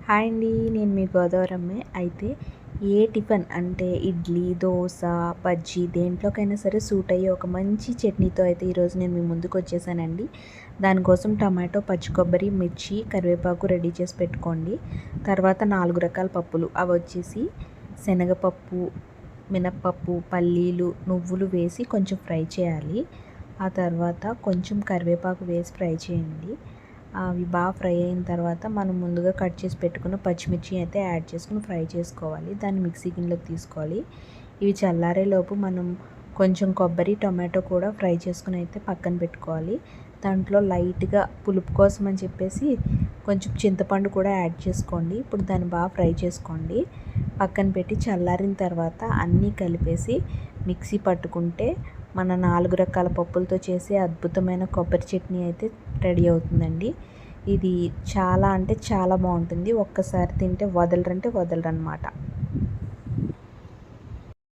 Hi అండి. నేను మీ గోదావరమ్మే. అయితే ఏ టిఫిన్ అంటే ఇడ్లీ, దోస, బజ్జీ దేంట్లోకైనా సరే సూట్ అయ్యే ఒక మంచి చట్నీతో అయితే ఈరోజు నేను మీ ముందుకు వచ్చేసానండి. దానికోసం టమాటో, పచ్చి కొబ్బరి, మిర్చి, కరివేపాకు రెడీ చేసి పెట్టుకోండి. తర్వాత 4 రకాల పప్పులు అవి వచ్చేసి శనగపప్పు, మినప్పప్పు, పల్లీలు, నువ్వులు వేసి కొంచెం ఫ్రై చేయాలి. ఆ తర్వాత కొంచెం కరివేపాకు వేసి ఫ్రై చేయండి. అవి బాగా ఫ్రై అయిన తర్వాత మనం ముందుగా కట్ చేసి పెట్టుకున్న పచ్చిమిర్చి అయితే యాడ్ చేసుకుని ఫ్రై చేసుకోవాలి. దాన్ని మిక్సీ గిన్నెలోకి తీసుకోవాలి. ఇవి చల్లారేలోపు మనం కొంచెం కొబ్బరి, టొమాటో కూడా ఫ్రై చేసుకుని అయితే పక్కన పెట్టుకోవాలి. దాంట్లో లైట్గా పులుపు కోసం అని చెప్పేసి కొంచెం చింతపండు కూడా యాడ్ చేసుకోండి. ఇప్పుడు దాన్ని బాగా ఫ్రై చేసుకోండి. పక్కన పెట్టి చల్లారిన తర్వాత అన్నీ కలిపేసి మిక్సీ పట్టుకుంటే మన 4 రకాల పప్పులతో చేసే అద్భుతమైన కొబ్బరి చట్నీ అయితే రెడీ అవుతుందండి. ఇది చాలా అంటే చాలా బాగుంటుంది. ఒక్కసారి తింటే వదలరంటే వదలరనమాట.